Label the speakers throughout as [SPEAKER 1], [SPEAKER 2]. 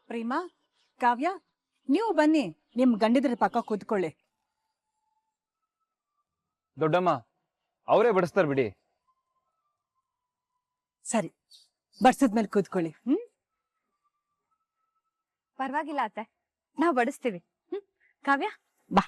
[SPEAKER 1] ಪ್ರೇಮಾ, ಕಾವ್ಯ, ನೀವು ಬನ್ನಿ. ನಿಮ್ ಗಂಡಿದ್ರ ಪಕ್ಕ ಕೂತ್ಕೊಳ್ಳಿ.
[SPEAKER 2] ದೊಡ್ಡಮ್ಮ ಅವರೇ ಬಡಿಸ್ತಾರ ಬಿಡಿ.
[SPEAKER 1] ಸರಿ, ಬಡ್ಸದ್ಮೇಲೆ ಕೂತ್ಕೊಳ್ಳಿ.
[SPEAKER 3] ಪರವಾಗಿಲ್ಲ ಅತ್ತೆ, ನಾವು ಬಡಿಸ್ತೀವಿ. ಕಾವ್ಯ ಬಾ.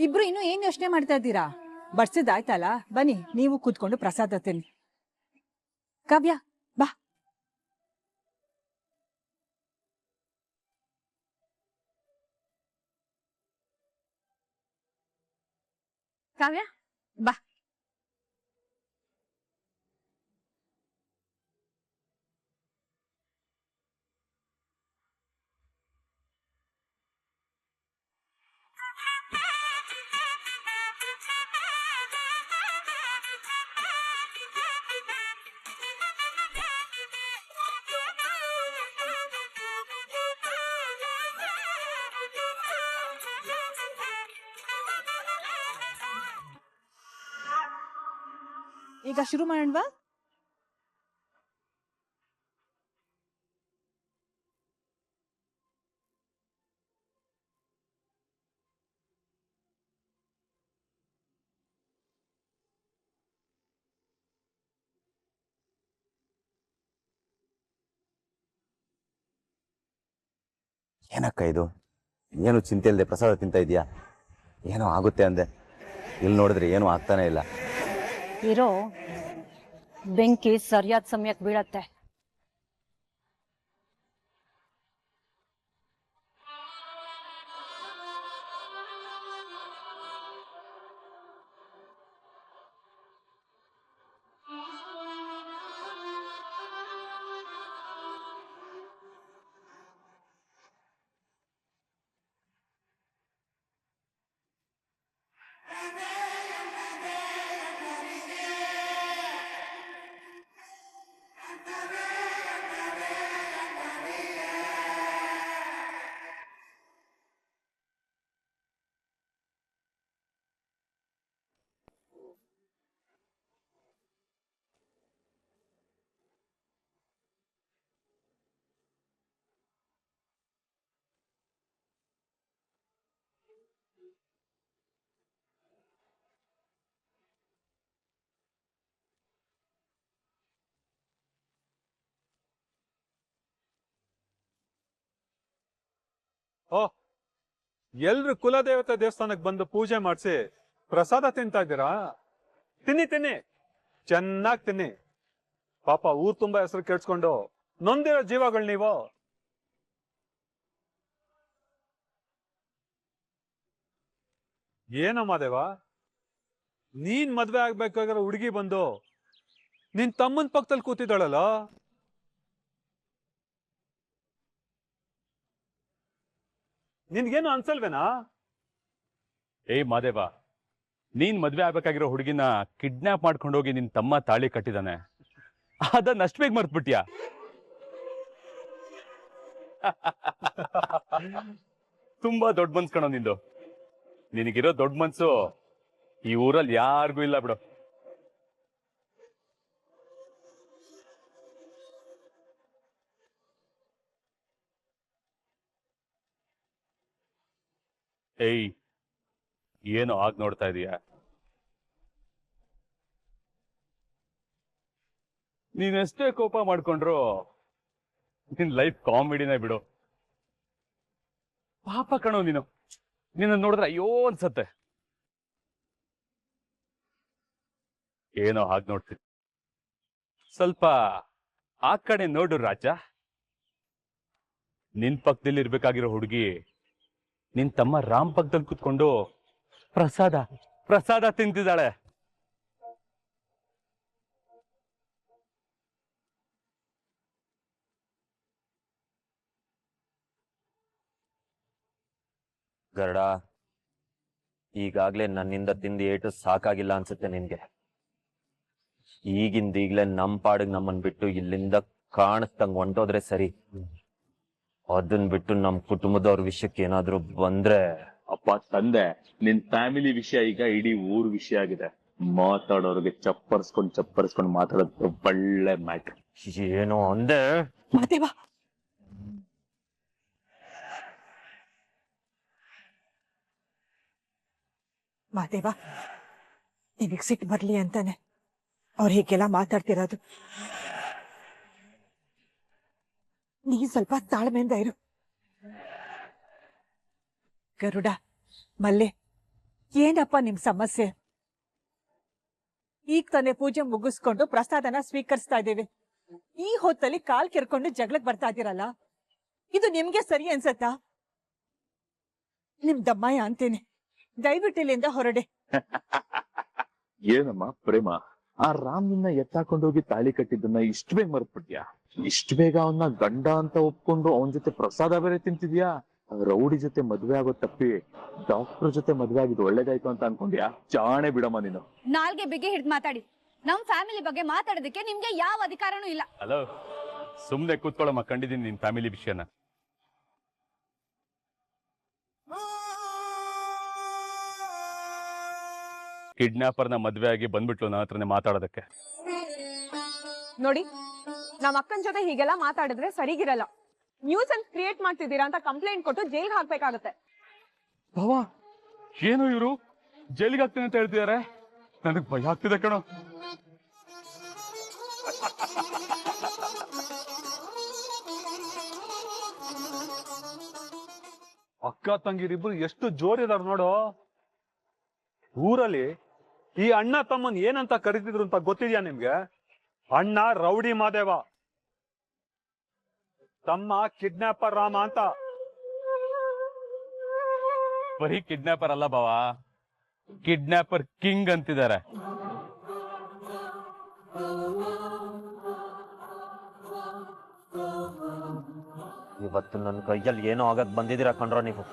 [SPEAKER 1] ಇಬ್ರು ಇನ್ನು ಏನ್ ಯೋಚನೆ ಮಾಡ್ತಾ ಇದ್ದೀರಾ? ಬಡ್ಸಿದಾಯ್ತಲ್ಲ, ಬನ್ನಿ ನೀವು ಕೂತ್ಕೊಂಡು ಪ್ರಸಾದ ತಿನ್ನಿ. ಕಾವ್ಯ ಬಾ.
[SPEAKER 3] ಕಾವ್ಯ ಬಾ.
[SPEAKER 1] ಈಗ ಶುರು ಮಾಡೋಣವಾ?
[SPEAKER 4] ಏನಕ್ಕ ಇದು? ಏನು ಚಿಂತೆ ಇಲ್ಲದೆ ಪ್ರಸಾದ ತಿಂತ ಇದೆಯಾ? ಏನೋ ಆಗುತ್ತೆ ಅಂದೆ, ಇಲ್ಲಿ ನೋಡಿದ್ರೆ ಏನೂ ಆಗ್ತಾನೆ ಇಲ್ಲ.
[SPEAKER 5] ಇರೋ ಬೆಂಕಿ ಸರಿಯಾದ ಸಮಯಕ್ಕೆ ಬೀಳತ್ತೆ.
[SPEAKER 6] ಓಹ್, ಎಲ್ರು ಕುಲದೇವತೆ ದೇವಸ್ಥಾನಕ್ಕೆ ಬಂದು ಪೂಜೆ ಮಾಡಿಸಿ ಪ್ರಸಾದ ತಿಂತಾ ಇದ್ದೀರಾ? ತಿನ್ನಿ ತಿನ್ನಿ, ಚೆನ್ನಾಗಿ ತಿನ್ನಿ. ಪಾಪ ಊರ್ ತುಂಬಾ ಹೆಸರು ಕೇಳಿಸ್ಕೊಂಡು ನೊಂದಿರೋ ಜೀವಗಳು ನೀವು. ಏನಮ್ಮ ದೇವ, ನೀನ್ ಮದ್ವೆ ಆಗ್ಬೇಕಾಗಿರೋ ಹುಡುಗಿ ಬಂದು ನಿನ್ ತಮ್ಮನ್ ಪಕ್ಕದಲ್ಲಿ ಕೂತಿದ್ದಾಳಲ್ಲ, ನಿನ್ಗೇನು ಅನ್ಸಲ್ವೇನಾ?
[SPEAKER 7] ಏಯ್ ಮಾದೇವ, ನೀನ್ ಮದ್ವೆ ಆಗ್ಬೇಕಾಗಿರೋ ಹುಡುಗಿನ ಕಿಡ್ನಾಪ್ ಮಾಡ್ಕೊಂಡೋಗಿ ನಿನ್ ತಮ್ಮ ತಾಳಿ ಕಟ್ಟಿದಾನೆ, ಅದನ್ನ ಅಷ್ಟು ಬೇಗ ಮರ್ತ್ಬಿಟ್ಯಾ? ತುಂಬಾ ದೊಡ್ಡ ಮನ್ಸ್ ಕಣೋ ನಿಂದು. ನಿನಗಿರೋ ದೊಡ್ಡ ಮನ್ಸು ಈ ಊರಲ್ಲಿ ಯಾರಿಗೂ ಇಲ್ಲ ಬಿಡು. ಏಯ್, ಏನು ಆಗ್ ನೋಡ್ತಾ ಇದೀಯ? ನೀನೆಷ್ಟೇ ಕೋಪ ಮಾಡ್ಕೊಂಡ್ರು ನಿನ್ ಲೈಫ್ ಕಾಮಿಡಿನೇ ಬಿಡು. ಪಾಪ ಕಣೋ ನೀನು. ನಿನ್ನ ನೋಡಿದ್ರೆ ಅಯ್ಯೋ ಅನ್ಸತ್ತೆ. ಏನೋ ಹಾಗೆ ನೋಡ್ತೀನಿ. ಸ್ವಲ್ಪ ಆ ಕಡೆ ನೋಡು ರಾಜ. ನಿನ್ ಪಕ್ಕದಲ್ಲಿ ಇರ್ಬೇಕಾಗಿರೋ ಹುಡುಗಿ ನಿನ್ ತಮ್ಮ ರಾಮ್ ಪಕ್ಕದಲ್ಲಿ ಕುತ್ಕೊಂಡು ಪ್ರಸಾದ ತಿಂತಿದ್ದಾಳೆ.
[SPEAKER 4] ಗರುಡ, ಈಗಾಗ್ಲೇ ನನ್ನಿಂದ ತಿಂದು ಏಟು ಸಾಕಾಗಿಲ್ಲ ಅನ್ಸುತ್ತೆ ನಿನ್ಗೆ. ಈಗಿಂದೀಗ್ಲೇ ನಮ್ ಪಾಡಿಗೆ ನಮ್ಮನ್ ಬಿಟ್ಟು ಇಲ್ಲಿಂದ ಕಾಣಿಸ್ದಂಗ್ ಹೊಂಟೋದ್ರೆ ಸರಿ. ಅದನ್ ಬಿಟ್ಟು ನಮ್ ಕುಟುಂಬದವ್ರ ವಿಷಯಕ್ಕೆ ಏನಾದ್ರೂ ಬಂದ್ರೆ.
[SPEAKER 8] ಅಪ್ಪ ತಂದೆ, ನಿನ್ ಫ್ಯಾಮಿಲಿ ವಿಷಯ ಈಗ ಇಡೀ ಊರ್ ವಿಷಯ ಆಗಿದೆ. ಮಾತಾಡೋರಿಗೆ ಚಪ್ಪರ್ಸ್ಕೊಂಡ್ ಮಾತಾಡೋದು ಒಳ್ಳೆ ಮ್ಯಾಟ್ರ್.
[SPEAKER 4] ಏನೋ ಅಂದೆ.
[SPEAKER 1] ಮಾದೇವ, ಮಾದೇವ, ನಿನಗ್ ಸಿಟ್ಟು ಬರ್ಲಿ ಅಂತಾನೆ ಅವ್ರು ಹೀಗೆಲ್ಲ ಮಾತಾಡ್ತಿರೋದು. ನೀ ಸ್ವಲ್ಪ ತಾಳ್ಮೆಯಿಂದ ಇರು. ಗರುಡ, ಮಲ್ಲೆ, ಏನಪ್ಪ ನಿಮ್ ಸಮಸ್ಯೆ? ಈಗ ತಾನೇ ಪೂಜೆ ಮುಗಿಸ್ಕೊಂಡು ಪ್ರಸಾದನ ಸ್ವೀಕರಿಸ್ತಾ ಇದ್ದೇವೆ. ಈ ಹೊತ್ತಲ್ಲಿ ಕಾಲ್ ಕೆರ್ಕೊಂಡು ಜಗಳಕ್ ಬರ್ತಾ ಇದೀರಲ್ಲ, ಇದು ನಿಮ್ಗೆ ಸರಿ ಅನ್ಸತ್ತಾ? ನಿಮ್ ದಮ್ಮಯ್ಯ ಅಂತೇನೆ, ದಯವಿಟ್ಟು ಇಲ್ಲಿಂದ ಹೊರಡೆ.
[SPEAKER 8] ಏನಮ್ಮ ಪ್ರೇಮ, ಆ ರಾಮ್ನ ಎತ್ತಾಕೊಂಡೋಗಿ ತಾಳಿ ಕಟ್ಟಿದ್ದನ್ನ ಇಷ್ಟು ಬೇಗ ಮರ್ತ್ಬಿಟ್ಯಾ? ಇಷ್ಟು ಬೇಗ ಅವನ್ನ ಗಂಡ ಅಂತ ಒಪ್ಕೊಂಡು ಅವನ ಜೊತೆ ಪ್ರಸಾದ ಬೇರೆ ತಿಂತಿದ್ಯಾ? ರೌಡಿ ಜೊತೆ ಮದ್ವೆ ಆಗೋ ತಪ್ಪಿ ಡಾಕ್ಟರ್ ಜೊತೆ ಮದ್ವೆ ಆಗಿದ್ದು ಒಳ್ಳೇದಾಯ್ತು ಅಂತ ಅನ್ಕೊಂಡ್ಯಾ? ಜಾಣೆ ಬಿಡಮ್ಮ ನೀನು.
[SPEAKER 3] ನಾಲ್ಗೆ ಬಿಗಿ ಹಿಡ್ದು ಮಾತಾಡಿ. ನಮ್ ಫ್ಯಾಮಿಲಿ ಬಗ್ಗೆ ಮಾತಾಡೋದಕ್ಕೆ ನಿಮ್ಗೆ ಯಾವ ಅಧಿಕಾರನೂ ಇಲ್ಲ.
[SPEAKER 7] ಹಲೋ, ಸುಮ್ನೆ ಕೂತ್ಕೊಳ್ಳಮ್ಮ. ಕಂಡಿದ್ದೀನಿ ನಿನ್ ಫ್ಯಾಮಿಲಿ ವಿಷಯನ. ಕಿಡ್ನಾಪರ್ನ ಮದ್ವೆ ಆಗಿ ಬಂದ್ಬಿಟ್ಲು ನನ್ನ ಹತ್ರನೇ ಮಾತಾಡೋದಕ್ಕೆ.
[SPEAKER 9] ನೋಡಿ, ನಮ್ಮ ಅಕ್ಕನ ಜೊತೆ ಹೀಗೆಲ್ಲ ಮಾತಾಡಿದ್ರೆ ಸರಿಗಿರಲ್ಲ. ನ್ಯೂಸೆನ್ಸ್ ಕ್ರಿಯೇಟ್ ಮಾಡ್ತಿದ್ದೀರಾ ಅಂತ ಕಂಪ್ಲೇಂಟ್ ಕೊಟ್ಟು ಜೈಲ್ಗೆ ಹಾಕ್ಬೇಕಾಗತ್ತೆ.
[SPEAKER 7] ಬಾವಾ, ಏನು ಇವರು ಜೈಲಿಗೆ ಹಾಕ್ತೀನಿ ಅಂತ ಹೇಳ್ತಿದ್ದಾರೆ? ನನಗ್ ಭಯ ಆಗ್ತಿದೆ ಕಣೋ.
[SPEAKER 6] ಅಕ್ಕ ತಂಗಿರಿಬ್ರು ಎಷ್ಟು ಜೋರಿದಾರ ನೋಡು. ಊರಲ್ಲಿ ಈ ಅಣ್ಣ ತಮ್ಮನ್ ಏನಂತ ಕರೀತಿದ್ರು ಅಂತ ಗೊತ್ತಿದ್ಯಾ ನಿಮ್ಗೆ? ಅಣ್ಣ ರೌಡಿ ಮಾದೇವ, ತಮ್ಮ ಕಿಡ್ನಾಪರ್ ರಾಮ ಅಂತ.
[SPEAKER 7] ಬರೀ ಕಿಡ್ನಾಪರ್ ಅಲ್ಲ ಬಾವಾ, ಕಿಡ್ನಾಪರ್ ಕಿಂಗ್ ಅಂತಿದ್ದಾರೆ.
[SPEAKER 4] ಇವತ್ತು ನನ್ನ ಕೈಯಲ್ಲಿ ಏನೋ ಆಗಕ್ ಬಂದಿದ್ದೀರಾ ಕಣ್ರೋ ನೀವು.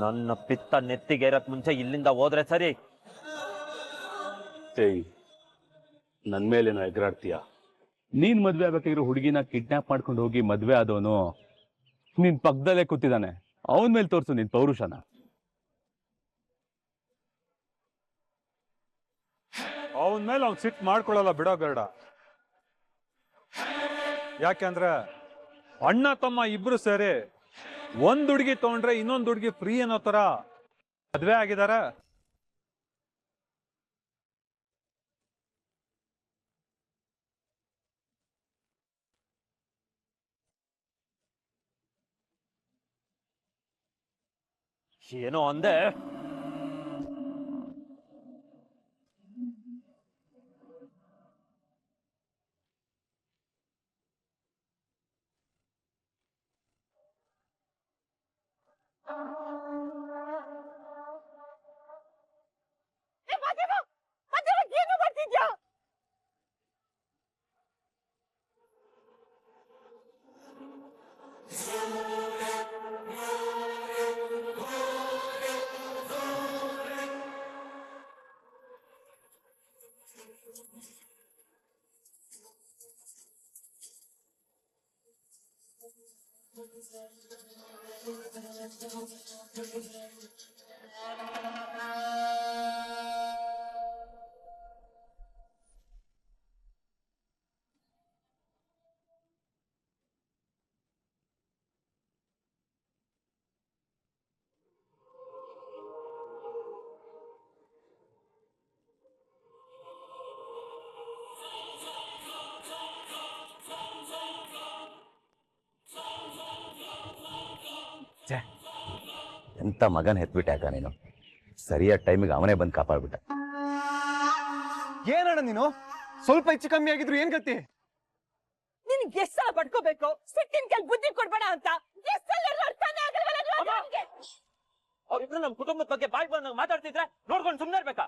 [SPEAKER 4] ನನ್ನ ಪಿತ್ತ ನೆತ್ತಿಗೇರಕ್ ಮುಂಚೆ ಇಲ್ಲಿಂದ ಹೋದ್ರೆ ಸರಿ.
[SPEAKER 7] ನನ್ ಮೇಲೇನೋ ಎಗರಾಡ್ತೀಯ? ನೀನ್ ಮದ್ವೆ ಆಗ್ಬೇಕಾಗಿರೋ ಹುಡುಗಿನ ಕಿಡ್ನಾಪ್ ಮಾಡ್ಕೊಂಡು ಹೋಗಿ ಮದ್ವೆ ಆದವನು ನಿನ್ ಪಕ್ಕದಲ್ಲೇ ಕೂತಿದ್ದಾನೆ. ಅವನ್ ಮೇಲೆ ತೋರ್ಸು ನಿನ್ ಪೌರುಷನ.
[SPEAKER 6] ಅವನ್ ಮೇಲೆ ಅವ್ನ್ ಸಿಟ್ ಮಾಡ್ಕೊಳಲ್ಲ ಬಿಡೋ ಗರುಡ. ಯಾಕೆಂದ್ರೆ ಅಣ್ಣ ತಮ್ಮ ಇಬ್ರು ಸೇರಿ ಒಂದ್ ಹುಡುಗಿ ತಗೊಂಡ್ರೆ ಇನ್ನೊಂದ್ ಹುಡುಗಿ ಫ್ರೀ ಅನ್ನೋ ತರ ಮದ್ವೆ ಆಗಿದಾರ.
[SPEAKER 4] ಏನೋ ಅಂದೆ.
[SPEAKER 1] ಏನು ಮಾಡ್ತಿದ್ಯಾ?
[SPEAKER 10] ಎಂತ ಮಗನ್ ಹೆತ್ಬಿಟ್ಟೆ ಅಕ್ಕ ನೀನು. ಸರಿಯಾದ ಟೈಮಿಗೆ ಅವನೇ ಬಂದು ಕಾಪಾಡ್ಬಿಟ್ಟ.
[SPEAKER 2] ಏನಣ್ಣ ನೀನು ಸ್ವಲ್ಪ ಹೆಚ್ಚು ಕಮ್ಮಿ ಆಗಿದ್ರು ಏನ್ ಗತಿ?
[SPEAKER 9] ನಿನ್ಗೆ ಎಷ್ಟ್ ಸಲ ಪಡ್ಕೋಬೇಕು, ಸಿಟ್ಟಿನ ಕೆಲ್ ಬುದ್ಧಿ ಕೊಡ್ಬೇಡ ಅಂತ ಎಷ್ಟ್ ಸಲ ಅರ್ಥನೇ ಆಗಲ್ವಲ್ಲ ನಿಮ್ಗೆ?
[SPEAKER 4] ಅವ್ರಿಬ್ರು ನಮ್ ಕುಟುಂಬದ ಬಗ್ಗೆ ಬಾಯ್ ಬಂದಾಗ ಮಾತಾಡ್ತಿದ್ರೆ ನೋಡ್ಕೊಂಡು ಸುಮ್ನೆ ಇರ್ಬೇಕಾ?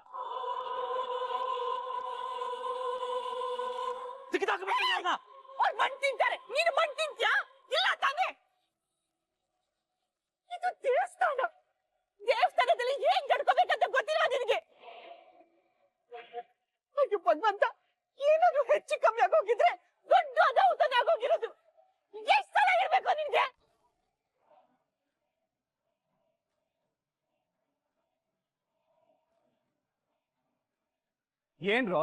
[SPEAKER 9] ಅವ್ರು ಮಣ್ ತಿಂತಾರೆ, ನೀನು ಮಣ್ ತಿಂತ್ಯಾ? ಇಲ್ಲ ತಾನೇ? ಇದು ದೇವಸ್ಥಾನ. ದೇವಸ್ಥಾನದಲ್ಲಿ ಏನ್ ನಡ್ಕೋಬೇಕಂತ ಗೊತ್ತಿಲ್ಲ ನಿನಗೆ. ಅಯ್ಯೋ ಭಗವಂತ, ಏನಾದ್ರು ಹೆಚ್ಚು ಕಮ್ಮಿ ಆಗೋಗಿದ್ರೆ ದೊಡ್ಡ ಅನಾಹುತನೇ ಆಗೋಗಿರೋದು. ಎಷ್ಟ್ ಸಲ ಇರ್ಬೇಕು ನಿನ್ಗೆ?
[SPEAKER 2] ಏನ್ರೋ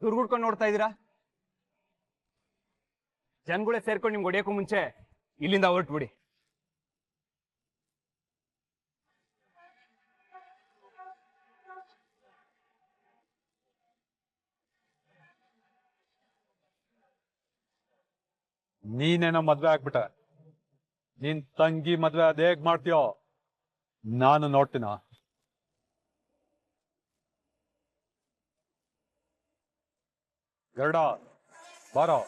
[SPEAKER 2] ದುರ್ಗುಡ್ಕೊಂಡು ನೋಡ್ತಾ ಇದೀರಾ? ಜನಗಳೇ ಸೇರ್ಕೊಂಡು ನಿಮ್ಗೆ ಹೊಡಿಯೋಕ್ಕೂ ಮುಂಚೆ ಇಲ್ಲಿಂದ ಹೊರಟ್ಬಿಡಿ.
[SPEAKER 6] ನೀನೇನೋ ಮದ್ವೆ ಆಗ್ಬಿಟ್ಟ. ನಿನ್ ತಂಗಿ ಮದ್ವೆ ಅದ್ ಹೇಗ್ ಮಾಡ್ತೀಯೋ ನಾನು ನೋಡ್ತೀನ. ಗರುಡ ಬಾರೋ.